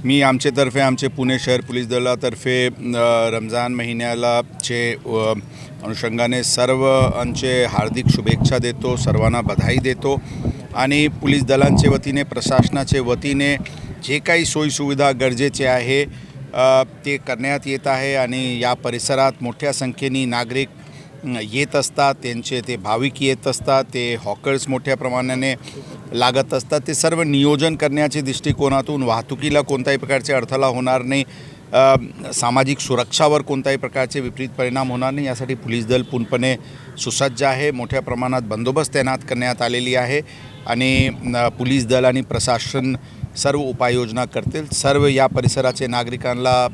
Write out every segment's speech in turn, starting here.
मी आमचेतर्फे आमचे पुणे शहर पोलीस दलातर्फे रमजान महिन्यालाचे अनुषंगाने सर्वांचे हार्दिक शुभेच्छा देतो, सर्वांना बधाई देतो आणि पोलीस दलांचे वतीने प्रशासनाचे वतीने जे काही सोयीसुविधा गरजेचे आहे ते करण्यात येत आहे आणि या परिसरात मोठ्या संख्येने नागरिक येत असतात, त्यांचे ते भाविक येत असतात, ते हॉकर्स मोठ्या प्रमाणाने लागत असतात। ते सर्व नियोजन करण्याच्या दृष्टिकोनातून वाहतुकीला कोणत्याही प्रकारचे अडथळा होणार नाही, सामाजिक सुरक्षावर कोणत्याही प्रकारचे विपरीत परिणाम होणार नाही यासाठी पोलीस दल पूर्णपणे सुसज्ज आहे। मोठ्या प्रमाणात बंदोबस्त तैनात करण्यात आलेली आहे आणि पोलीस दल आणि प्रशासन सर्व उपाययोजना करतील। सर्व या परिसराचे नागरिकांना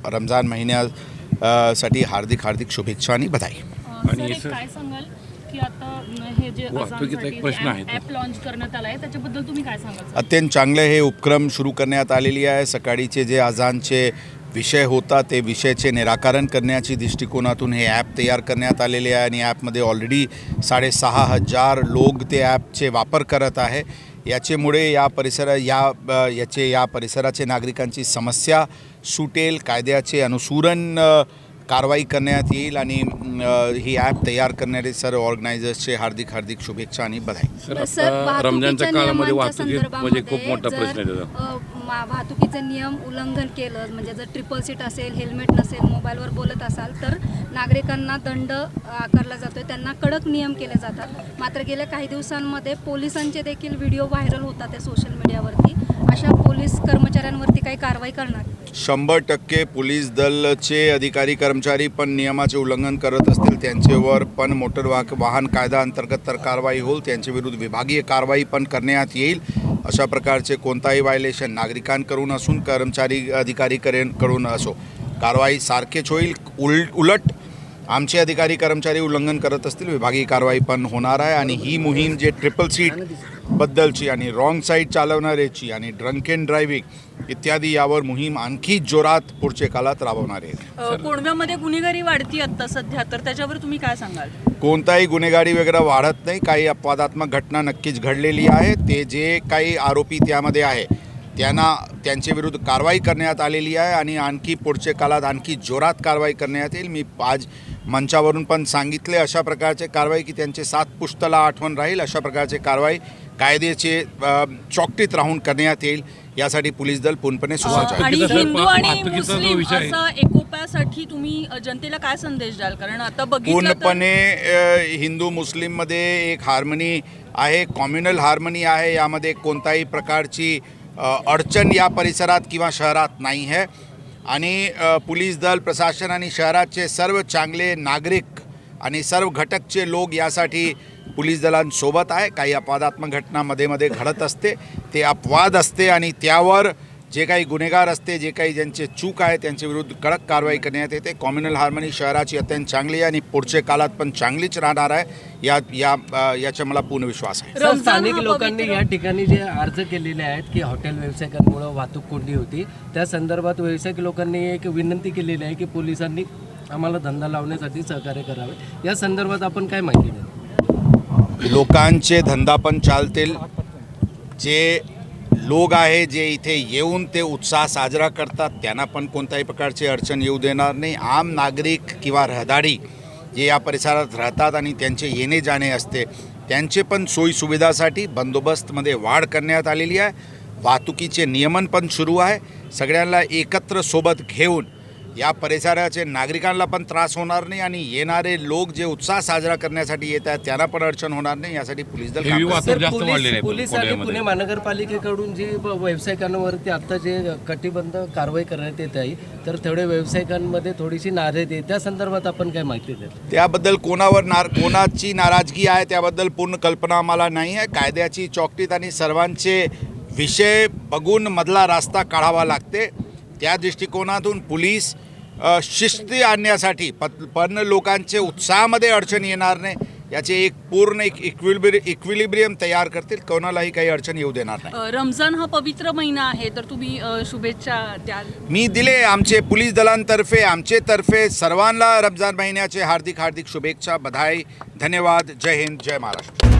रमजान महिन्यासाठी हार्दिक शुभेच्छा आणि बधाई। आणि काय सांगाल की आता हे जे वाहतुकीचा एक प्रश्न आहे, ॲप लॉन्च करण्यात आला आहे त्याच्याबद्दल तुम्ही काय सांगाल? अत्यंत चांगले हे उपक्रम सुरू करण्यात आलेली आहे। सकाळीचे जे अजानचे विषय होता ते विषयाचे निराकरण करण्याची दृष्टिकोनातून हे ॲप तयार करण्यात आलेले आहे आणि ॲपमध्ये ऑलरेडी 6,500 लोक ते ॲपचे वापर करत आहे। याच्यामुळे या परिसराचे नागरिकांची समस्या सुटेल, कायद्याचे अनुसरण कारवाई करण्यात येईल आणि ही ॲप तयार करणारे सर्व ऑर्गनायझर्सचे हार्दिक शुभेच्छा आणि बधाई। रमजानच्या काळामध्ये वाहतुकीत म्हणजे खूप मोठा प्रश्न आहे। वाहतुकीचे नियम उल्लंघन केलं म्हणजे जर ट्रिपल सीट असेल, हेल्मेट नसेल, मोबाईलवर बोलत असाल तर नागरिकांना दंड आकारला जातोय, त्यांना कडक नियम केले जातात। मात्र गेल्या काही दिवसांमध्ये पोलिसांचे देखील व्हिडिओ व्हायरल होतात आहे सोशल मीडियावरती। अशा पोलीस कर्मचाऱ्यांवरती काही कारवाई करणार? 100% पोलीस दलचे अधिकारी कर्मचारी पण नियमाचे उल्लंघन करत असतील त्यांच्यावर पण मोटर वाहन कायदा अंतर्गत तर कारवाई होईल, त्यांच्याविरुद्ध विभागीय कारवाई पण करण्यात येईल। अशा प्रकारचे कोणताही व्हायलेशन नागरिकांकडून असून कर्मचारी अधिकारी कडून असो कारवाई सारखेच होईल। उलट आमचे अधिकारी कर्मचारी उल्लंघन करत असतील विभागीय कारवाई पण होणार आहे आणि ही मोहीम जे ट्रिपल सीट बद्दलची आणि रॉंग साईड चालवणाऱ्याची आणि ड्रंक अँड ड्रायव्हिंग इत्यादी यावर मोहीम आणखी जोरात पुढच्या काळात राबवणार आहे। कोंढव्यामध्ये गुन्हेगारी वाढती आता सध्या, तर त्याच्यावर तुम्ही काय सांगाल? कोणताही गुन्हेगारी वगैरे वाढत नाही, काही अपवादात्मक घटना नक्कीच घडलेली आहे। ते जे काही आरोपी त्यामध्ये आहे त्यांच्या विरुद्ध कारवाई करण्यात आलेली आहे आणि आणखी पुढच्या काळात आणखी जोरात कारवाई करण्यात येईल। मी आज मंचावरून पण सांगितले अशा प्रकारचे कारवाई की त्यांचे 7 पुश्तला आठवण राहील, अशा प्रकारचे कारवाई कायद्याचे चौकटीत राहून करण्यात येईल यासाठी पोलीस दल पूर्णपणे सुसज्ज आहे। आणि हिंदू आणि मुस्लिम असं एकोप्यासाठी तुम्ही जनतेला काय संदेश द्याल? कारण आता बघितलं पूर्णपणे हिंदू मुस्लिममध्ये एक हार्मनी आहे, कॉम्युनल हार्मनी आहे, यामध्ये कोणताही प्रकारची अडचण या परिसरात किंवा शहरात नाही आहे आणि पोलीस दल प्रशासन आणि शहराचे सर्व चांगले नागरिक आणि सर्व घटकचे लोक यासाठी पोलीस दलांसोबत आहे। काही अपवादात्मक घटना मध्ये घडत असते, ते अपवाद असते आणि त्यावर जे काही गुन्हेगार असते, जे काही ज्यांचे चूक आहे त्यांच्या विरुद्ध कडक कारवाई करण्यात येते। कॉम्युनल हार्मनी शहराची अत्यंत चांगली आहे आणि पुढच्या काळात पण चांगलीच राहणार आहे याचा मला पूर्ण विश्वास आहे। स्थानिक लोकांनी या ठिकाणी जे अर्ज केलेले आहेत की हॉटेल व्यावसायिकांमुळे वाहतूक कोंडी होती, त्या संदर्भात व्यावसायिक लोकांनी एक विनंती केलेली आहे की पोलिसांनी आम्हाला धंदा लावण्यासाठी सहकार्य करावे। या संदर्भात आपण काय माहिती द्याल? लोकांचे धंदा पण चालतील, जे लोक आहे जे इथे येऊन ते उत्साह साजरा करतात त्यांना पण कोणत्याही प्रकारची अडचण येऊ देणार नाही। आम नागरिक किंवा रहदारी जे या परिसरात राहतात आणि त्यांचे येणे जाणे असते त्यांचे पण सोयीसुविधासाठी बंदोबस्तमध्ये वाढ करण्यात आलेली आहे। वाहतुकीचे नियमन पण सुरू आहे। सगळ्यांना एकत्र सोबत घेऊन या परिसराचे नागरिकांना पण त्रास होणार नाही आणि येणारे लोक जे उत्साह साजरा करण्यासाठी येत आहेत त्यांना पण अडचण होणार नाही यासाठी पोलीस दल काम करते। पोलीस आणि पुणे महानगरपालिकेकडून जी व्यावसायिकांवरती आता जे कटिबंध कारवाई करण्यात येत आहे तर थोडे व्यावसायिकांमध्ये थोडीशी नाराजी आहे, त्या संदर्भात आपण काय माहिती द्याल? त्याबद्दल कोणाची नाराजगी आहे त्याबद्दल पूर्ण कल्पना आम्हाला नाही आहे। कायद्याची चौकटीत आणि सर्वांचे विषय बघून मधला रस्ता काढावा लागते, त्या दृष्टिकोनातून पोलीस शिस्ती आणण्यासाठी पण लोकांचे उत्साहामध्ये अडचण येणार नाही याचे एक पूर्ण इक्विलिब्रियम तयार करतील, कोणालाही काही अडचण येऊ देणार नाही। रमजान हा पवित्र महिना आहे तर तुम्ही शुभेच्छा द्याल? मी दिले आमचे पोलीस दलांतर्फे आमचेतर्फे सर्वांना रमजान महिन्याचे हार्दिक शुभेच्छा, बधाई, धन्यवाद। जय हिंद, जय महाराष्ट्र।